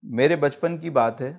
मेरे बचपन की बात है।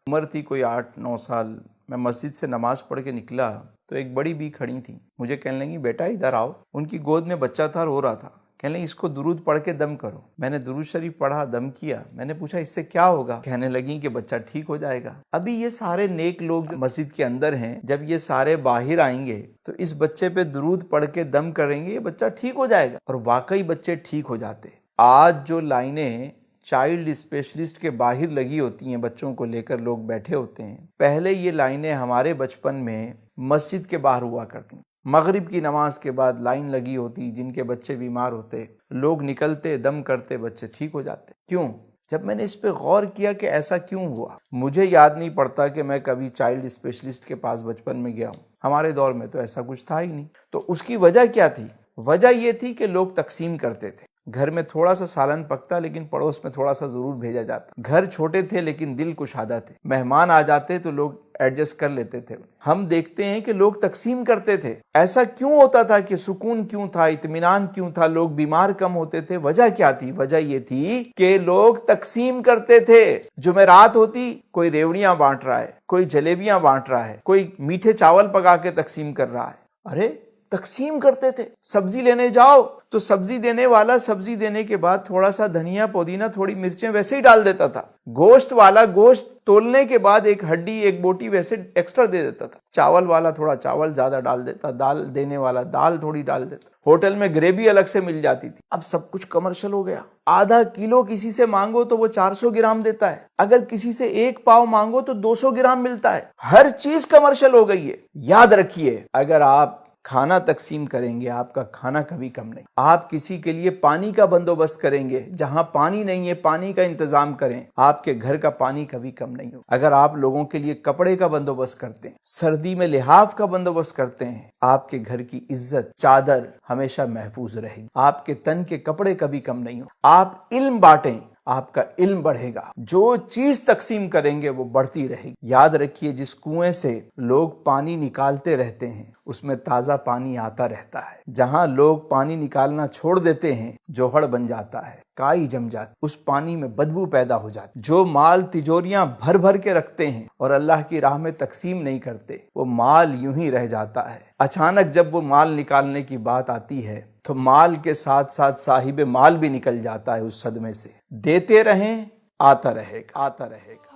उम्र थी कोई 8-9 साल। मैं मस्जिद से नमाज पढ़ के निकला तो एक बड़ी बी खड़ी थी। मुझे कहने लगी, बेटा इधर आओ। उनकी गोद में बच्चा था, रो रहा था। कहने लगी, इसको दुरूद पढ़ के दम करो। मैंने दुरूद शरीफ पढ़ा, दम किया। मैंने पूछा, इससे क्या होगा? कहने लगी कि बच्चा ठीक हो जाएगा। अभी ये सारे नेक लोग मस्जिद के अंदर हैं, जब ये सारे बाहर आएंगे तो इस बच्चे पे दुरूद पढ़ के दम करेंगे, ये बच्चा ठीक हो जाएगा। और वाकई बच्चे ठीक हो जाते। आज जो लाइनें चाइल्ड स्पेशलिस्ट के बाहर लगी होती हैं, बच्चों को लेकर लोग बैठे होते हैं, पहले ये लाइनें हमारे बचपन में मस्जिद के बाहर हुआ करती। मगरिब की नमाज के बाद लाइन लगी होती, जिनके बच्चे बीमार होते, लोग निकलते, दम करते, बच्चे ठीक हो जाते। क्यों? जब मैंने इस पे गौर किया कि ऐसा क्यों हुआ, मुझे याद नहीं पड़ता कि मैं कभी चाइल्ड स्पेशलिस्ट के पास बचपन में गया हूँ। हमारे दौर में तो ऐसा कुछ था ही नहीं। तो उसकी वजह क्या थी? वजह ये थी कि लोग तकसीम करते थे। घर में थोड़ा सा सालन पकता, लेकिन पड़ोस में थोड़ा सा जरूर भेजा जाता। घर छोटे थे लेकिन दिल कुशादा थे। मेहमान आ जाते तो लोग एडजस्ट कर लेते थे। हम देखते हैं कि लोग तकसीम करते थे। ऐसा क्यों होता था कि सुकून क्यों था, इत्मीनान क्यों था, लोग बीमार कम होते थे? वजह क्या थी? वजह ये थी कि लोग तकसीम करते थे। जुमेरात होती, कोई रेवड़ियां बांट रहा है, कोई जलेबियां बांट रहा है, कोई मीठे चावल पका के तकसीम कर रहा है। अरे तकसीम करते थे। सब्जी लेने जाओ तो सब्जी देने वाला सब्जी देने के बाद थोड़ा सा धनिया, पुदीना, थोड़ी मिर्चें वैसे ही डाल देता था। गोश्त वाला गोश्त तोलने के बाद एक हड्डी, एक बोटी वैसे एक्स्ट्रा दे देता था। चावल वाला थोड़ा चावल ज्यादा डाल देता, दाल देने वाला दाल थोड़ी डाल देता। होटल में ग्रेवी अलग से मिल जाती थी। अब सब कुछ कमर्शियल हो गया। आधा किलो किसी से मांगो तो वो 400 ग्राम देता है। अगर किसी से एक पाव मांगो तो 200 ग्राम मिलता है। हर चीज कमर्शियल हो गई है। याद रखिए, अगर आप खाना तकसीम करेंगे, आपका खाना कभी कम नहीं। आप किसी के लिए पानी का बंदोबस्त करेंगे, जहां पानी नहीं है पानी का इंतजाम करें, आपके घर का पानी कभी कम नहीं हो। अगर आप लोगों के लिए कपड़े का बंदोबस्त करते हैं, सर्दी में लिहाफ का बंदोबस्त करते हैं, आपके घर की इज्जत, चादर हमेशा महफूज रहेगी। आपके तन के कपड़े कभी कम नहीं हो। आप इल्म बांटें, आपका इल्म बढ़ेगा। जो चीज तकसीम करेंगे वो बढ़ती रहेगी। याद रखिए, जिस कुएं से लोग पानी निकालते रहते हैं उसमें ताजा पानी आता रहता है। जहां लोग पानी निकालना छोड़ देते हैं, जोहड़ बन जाता है, काई जम जाती, उस पानी में बदबू पैदा हो जाती। जो माल तिजोरियां भर भर के रखते हैं और अल्लाह की राह में तकसीम नहीं करते, वो माल यूं ही रह जाता है। अचानक जब वो माल निकालने की बात आती है तो माल के साथ साथ साहिब माल भी निकल जाता है उस सदमे से। देते रहें, आता रहेगा, आता रहेगा।